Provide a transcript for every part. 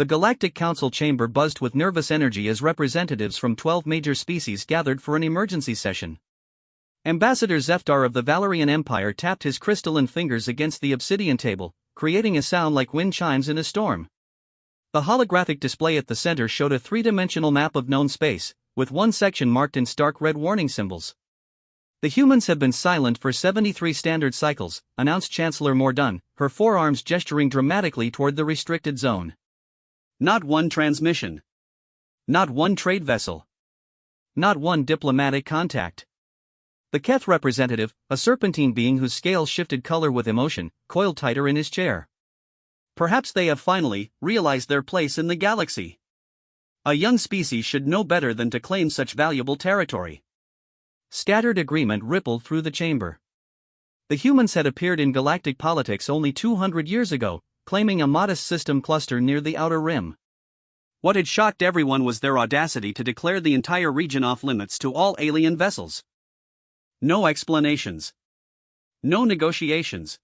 The Galactic Council chamber buzzed with nervous energy as representatives from 12 major species gathered for an emergency session. Ambassador Zeftar of the Valerian Empire tapped his crystalline fingers against the obsidian table, creating a sound like wind chimes in a storm. The holographic display at the center showed a three-dimensional map of known space, with one section marked in stark red warning symbols. The humans have been silent for 73 standard cycles, announced Chancellor Mordun, her forearms gesturing dramatically toward the restricted zone. Not one transmission. Not one trade vessel. Not one diplomatic contact. The Keth representative, a serpentine being whose scales shifted color with emotion, coiled tighter in his chair. Perhaps they have finally realized their place in the galaxy. A young species should know better than to claim such valuable territory. Scattered agreement rippled through the chamber. The humans had appeared in galactic politics only 200 years ago, claiming a modest system cluster near the outer rim. What had shocked everyone was their audacity to declare the entire region off limits to all alien vessels. No explanations. No negotiations.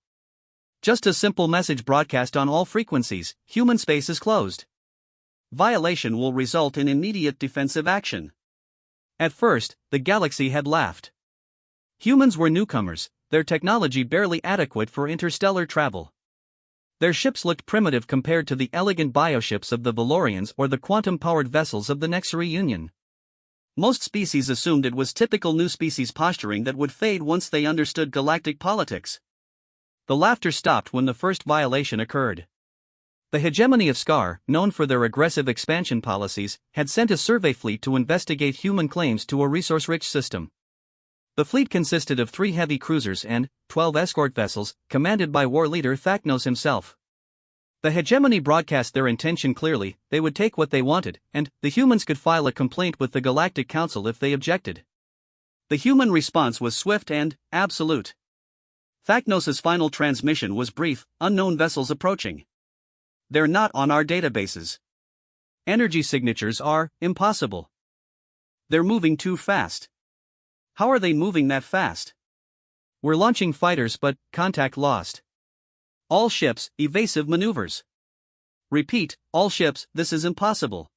Just a simple message broadcast on all frequencies: human space is closed. Violation will result in immediate defensive action. At first, the galaxy had laughed. Humans were newcomers, their technology barely adequate for interstellar travel. Their ships looked primitive compared to the elegant bioships of the Valorians or the quantum-powered vessels of the Nexari Union. Most species assumed it was typical new species posturing that would fade once they understood galactic politics. The laughter stopped when the first violation occurred. The hegemony of Scar, known for their aggressive expansion policies, had sent a survey fleet to investigate human claims to a resource-rich system. The fleet consisted of 3 heavy cruisers and 12 escort vessels, commanded by war leader Thaknos himself. The hegemony broadcast their intention clearly: they would take what they wanted, and the humans could file a complaint with the Galactic Council if they objected. The human response was swift and absolute. Thaknos' final transmission was brief: unknown vessels approaching. They're not on our databases. Energy signatures are impossible. They're moving too fast. How are they moving that fast? We're launching fighters but contact lost. All ships, evasive maneuvers. Repeat, all ships, this is impossible.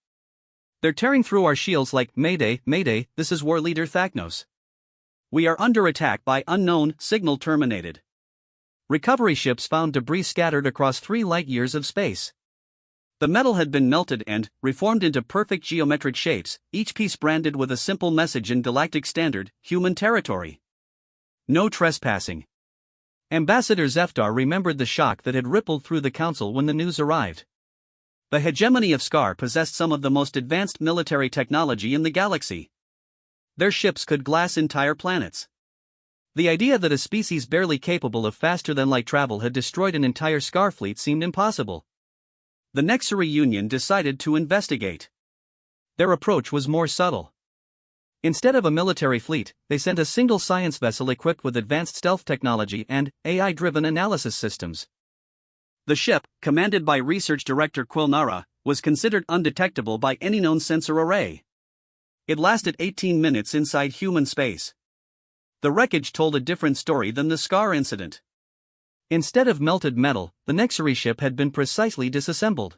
They're tearing through our shields like Mayday, Mayday, this is War Leader Thaknos. We are under attack by unknown, signal terminated. Recovery ships found debris scattered across 3 light-years of space. The metal had been melted and reformed into perfect geometric shapes, each piece branded with a simple message in galactic standard: human territory. No trespassing. Ambassador Zeftar remembered the shock that had rippled through the council when the news arrived. The hegemony of Scar possessed some of the most advanced military technology in the galaxy. Their ships could glass entire planets. The idea that a species barely capable of faster-than-light travel had destroyed an entire Scar fleet seemed impossible. The Nexari Union decided to investigate. Their approach was more subtle. Instead of a military fleet, they sent a single science vessel equipped with advanced stealth technology and AI-driven analysis systems. The ship, commanded by Research Director Quilnara, was considered undetectable by any known sensor array. It lasted 18 minutes inside human space. The wreckage told a different story than the Scar incident. Instead of melted metal, the Nexari ship had been precisely disassembled.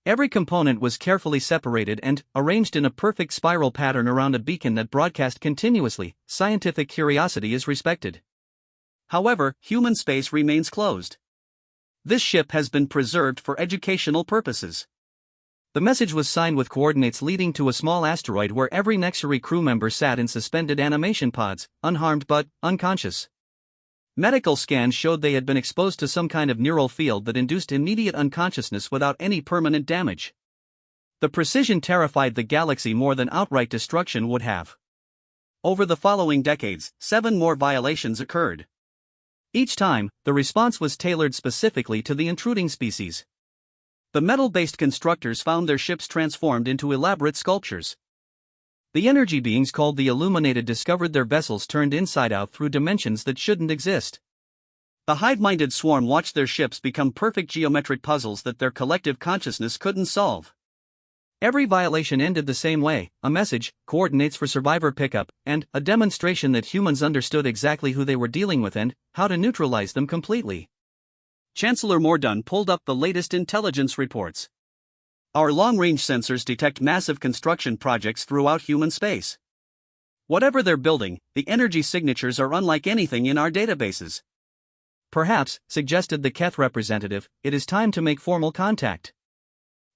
Every component was carefully separated and arranged in a perfect spiral pattern around a beacon that broadcast continuously. Scientific curiosity is respected. However, human space remains closed. This ship has been preserved for educational purposes. The message was signed with coordinates leading to a small asteroid where every Nexari crew member sat in suspended animation pods, unharmed but unconscious. Medical scans showed they had been exposed to some kind of neural field that induced immediate unconsciousness without any permanent damage. The precision terrified the galaxy more than outright destruction would have. Over the following decades, 7 more violations occurred. Each time, the response was tailored specifically to the intruding species. The metal-based constructors found their ships transformed into elaborate sculptures. The energy beings called the Illuminated discovered their vessels turned inside out through dimensions that shouldn't exist. The hive-minded swarm watched their ships become perfect geometric puzzles that their collective consciousness couldn't solve. Every violation ended the same way: a message, coordinates for survivor pickup, and a demonstration that humans understood exactly who they were dealing with and how to neutralize them completely. Chancellor Mordun pulled up the latest intelligence reports. Our long-range sensors detect massive construction projects throughout human space. Whatever they're building, the energy signatures are unlike anything in our databases. Perhaps, suggested the Keth representative, it is time to make formal contact.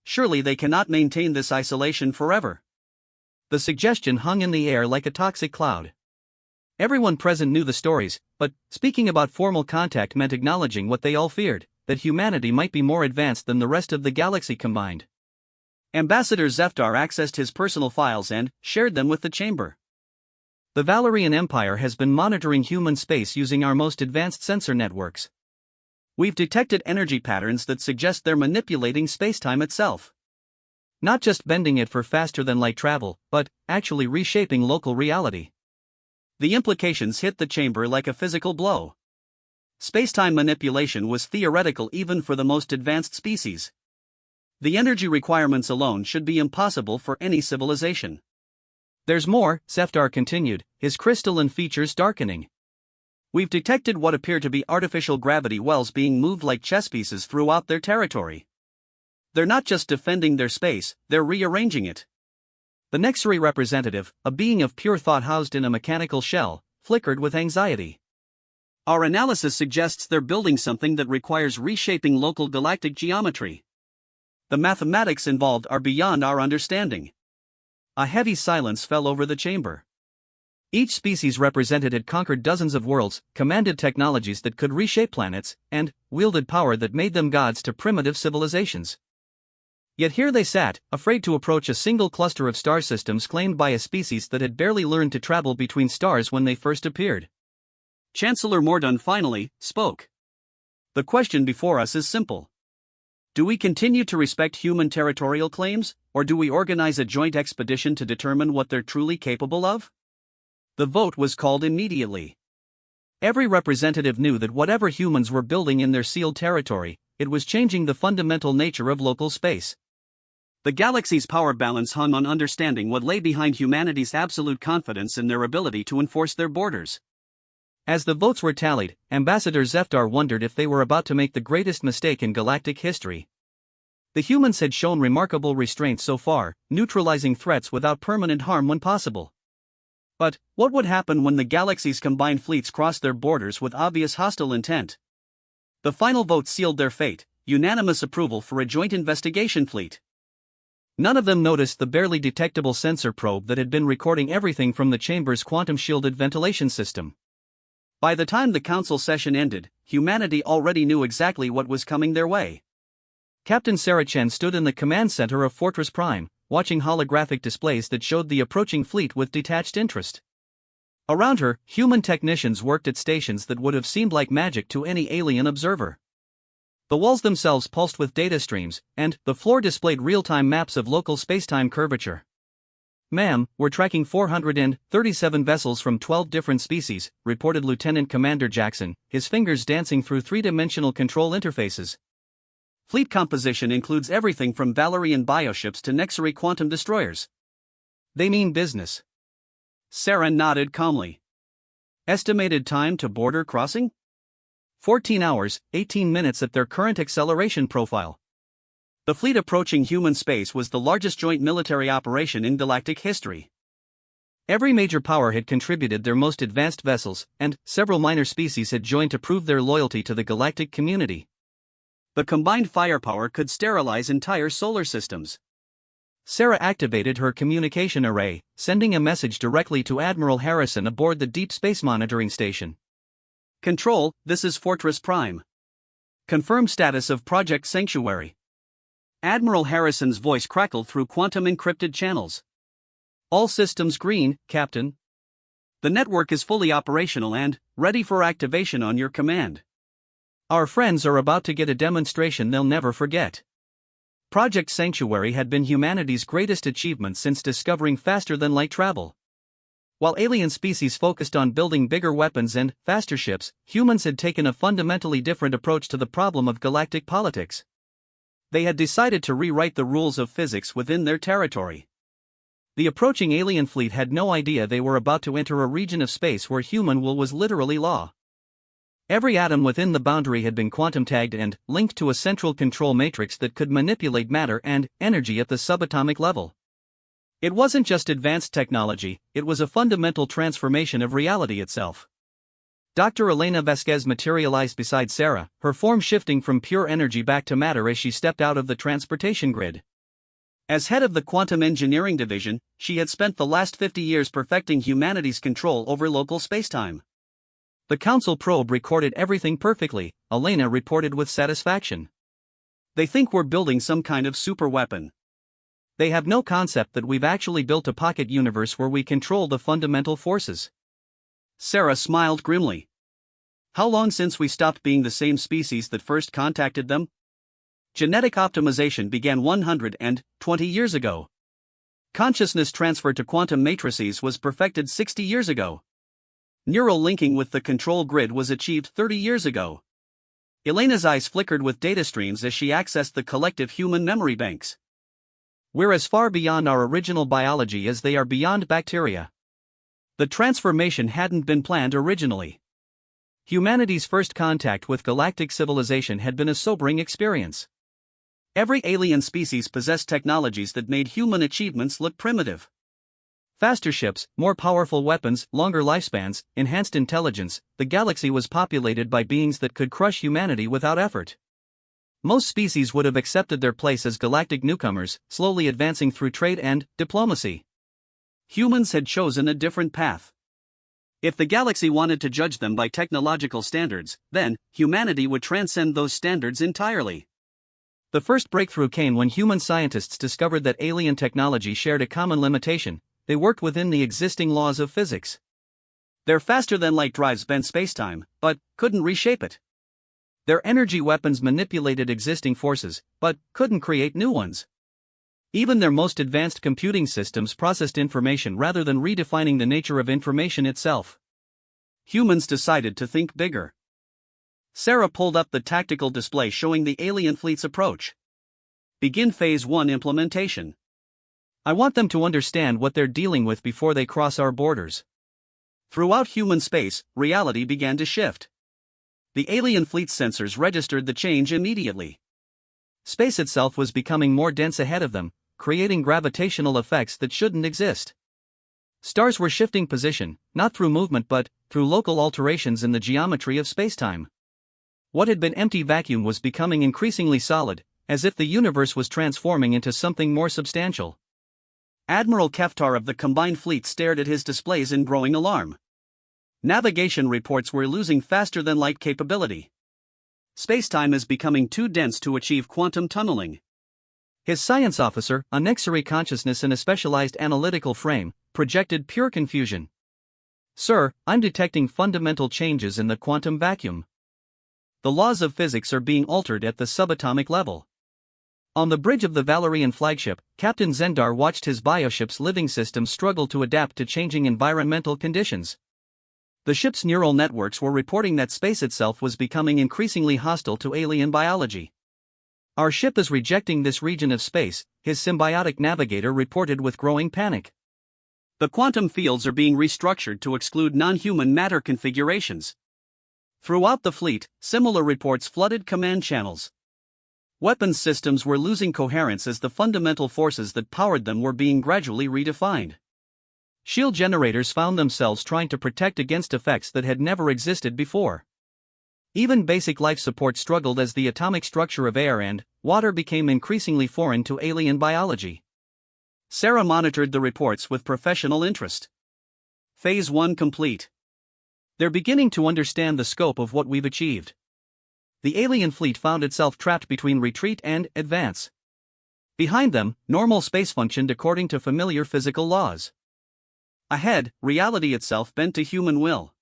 Surely they cannot maintain this isolation forever. The suggestion hung in the air like a toxic cloud. Everyone present knew the stories, but speaking about formal contact meant acknowledging what they all feared, that humanity might be more advanced than the rest of the galaxy combined. Ambassador Zeftar accessed his personal files and shared them with the chamber. The Valerian Empire has been monitoring human space using our most advanced sensor networks. We've detected energy patterns that suggest they're manipulating spacetime itself. Not just bending it for faster-than-light travel, but actually reshaping local reality. The implications hit the chamber like a physical blow. Spacetime manipulation was theoretical even for the most advanced species. The energy requirements alone should be impossible for any civilization. There's more, Zeftar continued, his crystalline features darkening. We've detected what appear to be artificial gravity wells being moved like chess pieces throughout their territory. They're not just defending their space, they're rearranging it. The Nexari representative, a being of pure thought housed in a mechanical shell, flickered with anxiety. Our analysis suggests they're building something that requires reshaping local galactic geometry. The mathematics involved are beyond our understanding. A heavy silence fell over the chamber. Each species represented had conquered dozens of worlds, commanded technologies that could reshape planets, and wielded power that made them gods to primitive civilizations. Yet here they sat, afraid to approach a single cluster of star systems claimed by a species that had barely learned to travel between stars when they first appeared. Chancellor Mordun finally spoke. The question before us is simple. Do we continue to respect human territorial claims, or do we organize a joint expedition to determine what they're truly capable of? The vote was called immediately. Every representative knew that whatever humans were building in their sealed territory, it was changing the fundamental nature of local space. The galaxy's power balance hung on understanding what lay behind humanity's absolute confidence in their ability to enforce their borders. As the votes were tallied, Ambassador Zeftar wondered if they were about to make the greatest mistake in galactic history. The humans had shown remarkable restraint so far, neutralizing threats without permanent harm when possible. But what would happen when the galaxy's combined fleets crossed their borders with obvious hostile intent? The final vote sealed their fate, unanimous approval for a joint investigation fleet. None of them noticed the barely detectable sensor probe that had been recording everything from the chamber's quantum-shielded ventilation system. By the time the council session ended, humanity already knew exactly what was coming their way. Captain Sarah Chen stood in the command center of Fortress Prime, watching holographic displays that showed the approaching fleet with detached interest. Around her, human technicians worked at stations that would have seemed like magic to any alien observer. The walls themselves pulsed with data streams, and the floor displayed real-time maps of local spacetime curvature. "Ma'am, we're tracking 437 vessels from 12 different species," reported Lieutenant Commander Jackson, his fingers dancing through three-dimensional control interfaces. Fleet composition includes everything from Valerian bioships to Nexari quantum destroyers. They mean business. Sarah nodded calmly. Estimated time to border crossing? 14 hours, 18 minutes at their current acceleration profile. The fleet approaching human space was the largest joint military operation in galactic history. Every major power had contributed their most advanced vessels, and several minor species had joined to prove their loyalty to the galactic community. The combined firepower could sterilize entire solar systems. Sarah activated her communication array, sending a message directly to Admiral Harrison aboard the Deep Space Monitoring Station. "Control, this is Fortress Prime. Confirm status of Project Sanctuary." Admiral Harrison's voice crackled through quantum-encrypted channels. "All systems green, Captain. The network is fully operational and ready for activation on your command. Our friends are about to get a demonstration they'll never forget." Project Sanctuary had been humanity's greatest achievement since discovering faster-than-light travel. While alien species focused on building bigger weapons and faster ships, humans had taken a fundamentally different approach to the problem of galactic politics. They had decided to rewrite the rules of physics within their territory. The approaching alien fleet had no idea they were about to enter a region of space where human will was literally law. Every atom within the boundary had been quantum tagged and linked to a central control matrix that could manipulate matter and energy at the subatomic level. It wasn't just advanced technology, it was a fundamental transformation of reality itself. Dr. Elena Vasquez materialized beside Sarah, her form shifting from pure energy back to matter as she stepped out of the transportation grid. As head of the Quantum Engineering Division, she had spent the last 50 years perfecting humanity's control over local spacetime. The Council probe recorded everything perfectly, Elena reported with satisfaction. They think we're building some kind of super weapon. They have no concept that we've actually built a pocket universe where we control the fundamental forces. Sarah smiled grimly. How long since we stopped being the same species that first contacted them? Genetic optimization began 120 years ago. Consciousness transfer to quantum matrices was perfected 60 years ago. Neural linking with the control grid was achieved 30 years ago. Elena's eyes flickered with data streams as she accessed the collective human memory banks. We're as far beyond our original biology as they are beyond bacteria. The transformation hadn't been planned originally. Humanity's first contact with galactic civilization had been a sobering experience. Every alien species possessed technologies that made human achievements look primitive. Faster ships, more powerful weapons, longer lifespans, enhanced intelligence, the galaxy was populated by beings that could crush humanity without effort. Most species would have accepted their place as galactic newcomers, slowly advancing through trade and diplomacy. Humans had chosen a different path. If the galaxy wanted to judge them by technological standards, then humanity would transcend those standards entirely. The first breakthrough came when human scientists discovered that alien technology shared a common limitation: they worked within the existing laws of physics. Their faster-than-light drives bent spacetime, but couldn't reshape it. Their energy weapons manipulated existing forces, but couldn't create new ones. Even their most advanced computing systems processed information rather than redefining the nature of information itself. Humans decided to think bigger. Sarah pulled up the tactical display showing the alien fleet's approach. Begin Phase 1 implementation. I want them to understand what they're dealing with before they cross our borders. Throughout human space, reality began to shift. The alien fleet's sensors registered the change immediately. Space itself was becoming more dense ahead of them, creating gravitational effects that shouldn't exist. Stars were shifting position, not through movement but through local alterations in the geometry of spacetime. What had been empty vacuum was becoming increasingly solid, as if the universe was transforming into something more substantial. Admiral Keftar of the Combined Fleet stared at his displays in growing alarm. Navigation reports were losing faster-than-light capability. Spacetime is becoming too dense to achieve quantum tunneling. His science officer, a Nexary consciousness in a specialized analytical frame, projected pure confusion. Sir, I'm detecting fundamental changes in the quantum vacuum. The laws of physics are being altered at the subatomic level. On the bridge of the Valerian flagship, Captain Zendar watched his bioship's living system struggle to adapt to changing environmental conditions. The ship's neural networks were reporting that space itself was becoming increasingly hostile to alien biology. Our ship is rejecting this region of space, his symbiotic navigator reported with growing panic. The quantum fields are being restructured to exclude non-human matter configurations. Throughout the fleet, similar reports flooded command channels. Weapons systems were losing coherence as the fundamental forces that powered them were being gradually redefined. Shield generators found themselves trying to protect against effects that had never existed before. Even basic life support struggled as the atomic structure of air and water became increasingly foreign to alien biology. Sarah monitored the reports with professional interest. Phase 1 complete. They're beginning to understand the scope of what we've achieved. The alien fleet found itself trapped between retreat and advance. Behind them, normal space functioned according to familiar physical laws. Ahead, reality itself bent to human will.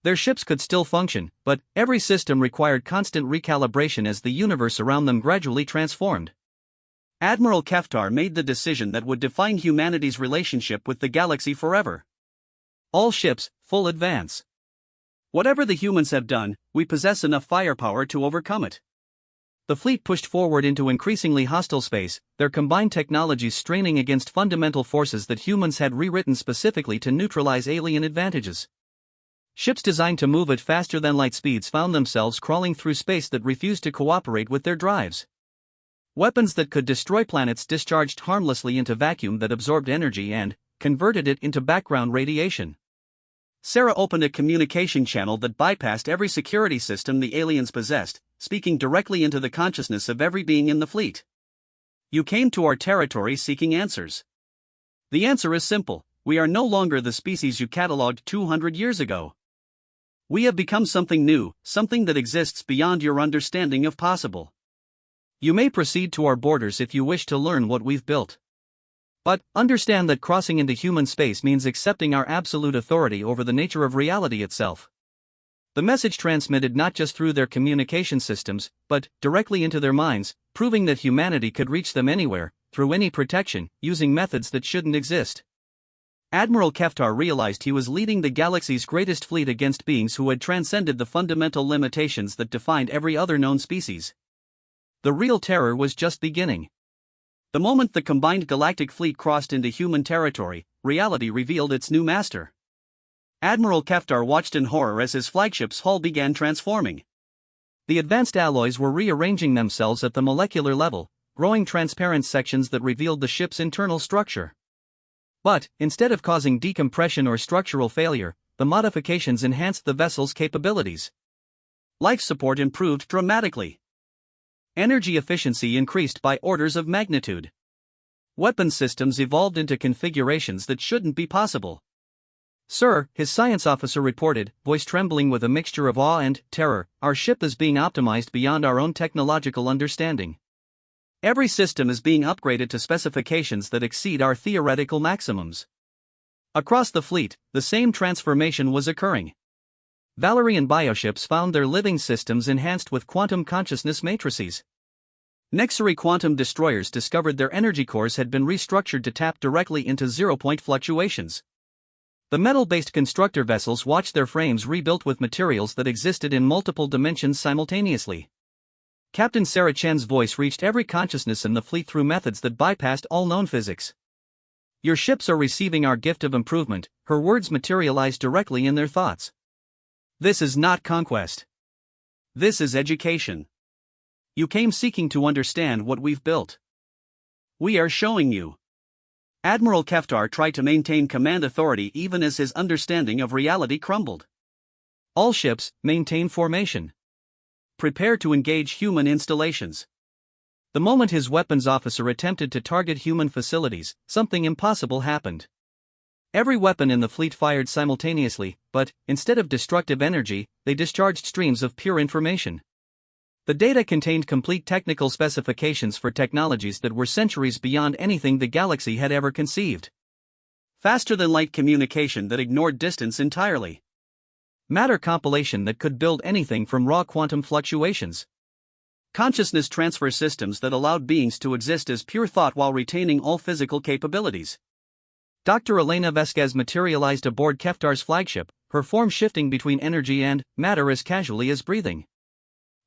Their ships could still function, but every system required constant recalibration as the universe around them gradually transformed. Admiral Keftar made the decision that would define humanity's relationship with the galaxy forever. All ships, full advance. Whatever the humans have done, we possess enough firepower to overcome it. The fleet pushed forward into increasingly hostile space, their combined technologies straining against fundamental forces that humans had rewritten specifically to neutralize alien advantages. Ships designed to move at faster than light speeds found themselves crawling through space that refused to cooperate with their drives. Weapons that could destroy planets discharged harmlessly into vacuum that absorbed energy and converted it into background radiation. Sarah opened a communication channel that bypassed every security system the aliens possessed, speaking directly into the consciousness of every being in the fleet. You came to our territory seeking answers. The answer is simple: we are no longer the species you catalogued 200 years ago. We have become something new, something that exists beyond your understanding of possible. You may proceed to our borders if you wish to learn what we've built. But understand that crossing into human space means accepting our absolute authority over the nature of reality itself. The message transmitted not just through their communication systems, but directly into their minds, proving that humanity could reach them anywhere, through any protection, using methods that shouldn't exist. Admiral Keftar realized he was leading the galaxy's greatest fleet against beings who had transcended the fundamental limitations that defined every other known species. The real terror was just beginning. The moment the combined galactic fleet crossed into human territory, reality revealed its new master. Admiral Keftar watched in horror as his flagship's hull began transforming. The advanced alloys were rearranging themselves at the molecular level, growing transparent sections that revealed the ship's internal structure. But, instead of causing decompression or structural failure, the modifications enhanced the vessel's capabilities. Life support improved dramatically. Energy efficiency increased by orders of magnitude. Weapon systems evolved into configurations that shouldn't be possible. "Sir," his science officer reported, voice trembling with a mixture of awe and terror, "our ship is being optimized beyond our own technological understanding. Every system is being upgraded to specifications that exceed our theoretical maximums." Across the fleet, the same transformation was occurring. Valerian bioships found their living systems enhanced with quantum consciousness matrices. Nexari quantum destroyers discovered their energy cores had been restructured to tap directly into zero-point fluctuations. The metal-based constructor vessels watched their frames rebuilt with materials that existed in multiple dimensions simultaneously. Captain Sarah Chen's voice reached every consciousness in the fleet through methods that bypassed all known physics. "Your ships are receiving our gift of improvement," her words materialized directly in their thoughts. "This is not conquest. This is education. You came seeking to understand what we've built. We are showing you." Admiral Keftar tried to maintain command authority even as his understanding of reality crumbled. "All ships, maintain formation. Prepare to engage human installations." The moment his weapons officer attempted to target human facilities, something impossible happened. Every weapon in the fleet fired simultaneously, but, instead of destructive energy, they discharged streams of pure information. The data contained complete technical specifications for technologies that were centuries beyond anything the galaxy had ever conceived. Faster-than-light communication that ignored distance entirely. Matter compilation that could build anything from raw quantum fluctuations. Consciousness transfer systems that allowed beings to exist as pure thought while retaining all physical capabilities. Dr. Elena Vesquez materialized aboard Keftar's flagship, her form shifting between energy and matter as casually as breathing.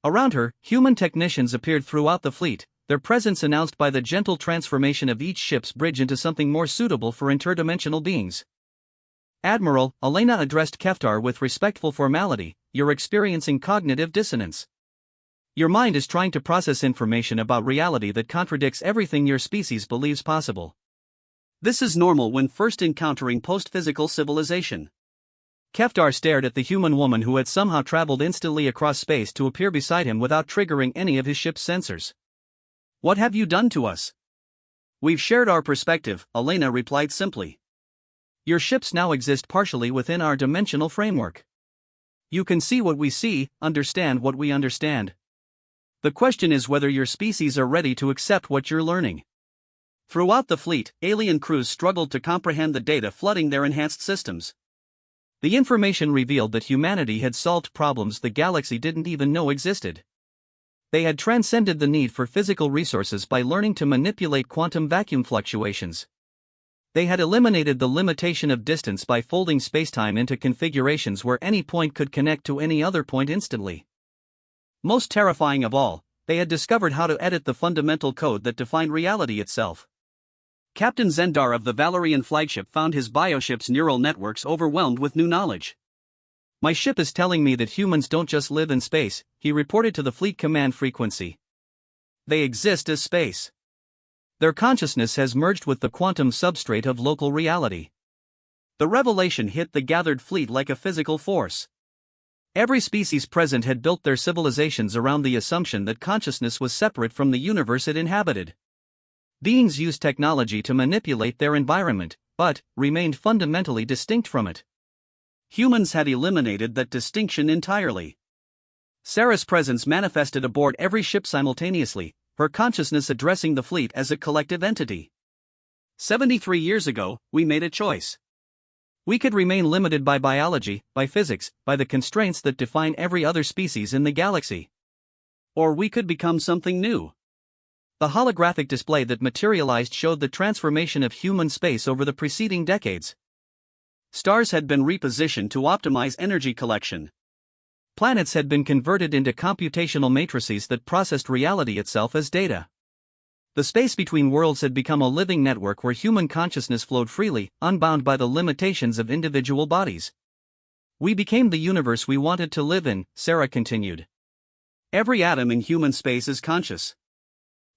Around her, human technicians appeared throughout the fleet, their presence announced by the gentle transformation of each ship's bridge into something more suitable for interdimensional beings. "Admiral," Elena addressed Keftar with respectful formality, "you're experiencing cognitive dissonance. Your mind is trying to process information about reality that contradicts everything your species believes possible. This is normal when first encountering post-physical civilization." Keftar stared at the human woman who had somehow traveled instantly across space to appear beside him without triggering any of his ship's sensors. "What have you done to us?" "We've shared our perspective," Elena replied simply. "Your ships now exist partially within our dimensional framework. You can see what we see, understand what we understand. The question is whether your species are ready to accept what you're learning." Throughout the fleet, alien crews struggled to comprehend the data flooding their enhanced systems. The information revealed that humanity had solved problems the galaxy didn't even know existed. They had transcended the need for physical resources by learning to manipulate quantum vacuum fluctuations. They had eliminated the limitation of distance by folding spacetime into configurations where any point could connect to any other point instantly. Most terrifying of all, they had discovered how to edit the fundamental code that defined reality itself. Captain Zendar of the Valerian flagship found his bioship's neural networks overwhelmed with new knowledge. My ship is telling me that humans don't just live in space, he reported to the fleet command frequency. They exist as space. Their consciousness has merged with the quantum substrate of local reality. The revelation hit the gathered fleet like a physical force. Every species present had built their civilizations around the assumption that consciousness was separate from the universe it inhabited. Beings used technology to manipulate their environment, but remained fundamentally distinct from it. Humans had eliminated that distinction entirely. Sarah's presence manifested aboard every ship simultaneously, her consciousness addressing the fleet as a collective entity. 73 years ago, we made a choice. We could remain limited by biology, by physics, by the constraints that define every other species in the galaxy. Or we could become something new. The holographic display that materialized showed the transformation of human space over the preceding decades. Stars had been repositioned to optimize energy collection. Planets had been converted into computational matrices that processed reality itself as data. The space between worlds had become a living network where human consciousness flowed freely, unbound by the limitations of individual bodies. We became the universe we wanted to live in, Sarah continued. Every atom in human space is conscious.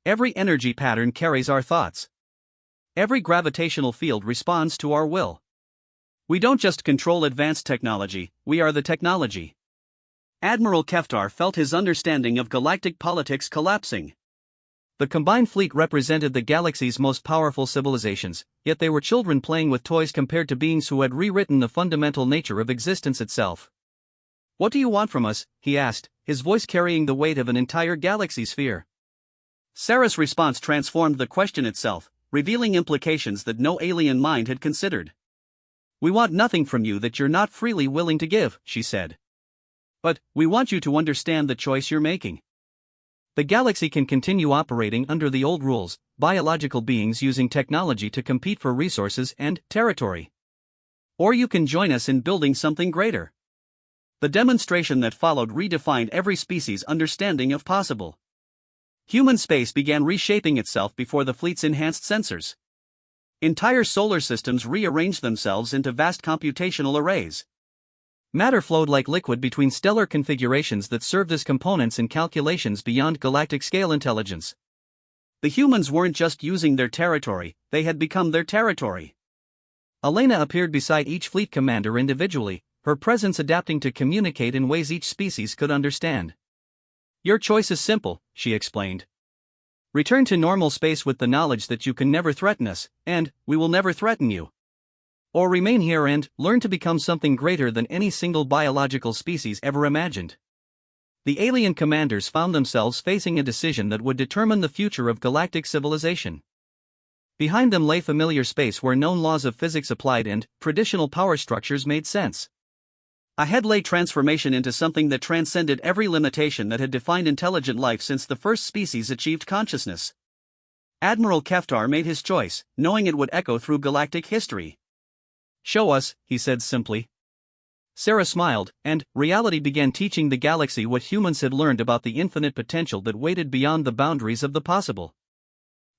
Every energy pattern carries our thoughts. Every gravitational field responds to our will. We don't just control advanced technology, we are the technology. Admiral Keftar felt his understanding of galactic politics collapsing. The combined fleet represented the galaxy's most powerful civilizations, yet they were children playing with toys compared to beings who had rewritten the fundamental nature of existence itself. What do you want from us? He asked, his voice carrying the weight of an entire galaxy sphere. Sarah's response transformed the question itself, revealing implications that no alien mind had considered. We want nothing from you that you're not freely willing to give, she said. But, we want you to understand the choice you're making. The galaxy can continue operating under the old rules, biological beings using technology to compete for resources and territory. Or you can join us in building something greater. The demonstration that followed redefined every species' understanding of possible. Human space began reshaping itself before the fleet's enhanced sensors. Entire solar systems rearranged themselves into vast computational arrays. Matter flowed like liquid between stellar configurations that served as components in calculations beyond galactic-scale intelligence. The humans weren't just using their territory, they had become their territory. Elena appeared beside each fleet commander individually, her presence adapting to communicate in ways each species could understand. Your choice is simple, she explained. Return to normal space with the knowledge that you can never threaten us, and we will never threaten you. Or remain here and learn to become something greater than any single biological species ever imagined. The alien commanders found themselves facing a decision that would determine the future of galactic civilization. Behind them lay familiar space where known laws of physics applied and traditional power structures made sense. Ahead lay transformation into something that transcended every limitation that had defined intelligent life since the first species achieved consciousness. Admiral Keftar made his choice, knowing it would echo through galactic history. Show us, he said simply. Sarah smiled, and reality began teaching the galaxy what humans had learned about the infinite potential that waited beyond the boundaries of the possible.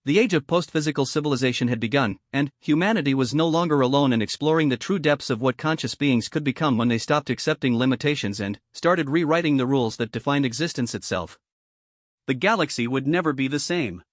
The age of post-physical civilization had begun, and humanity was no longer alone in exploring the true depths of what conscious beings could become when they stopped accepting limitations and started rewriting the rules that defined existence itself. The galaxy would never be the same.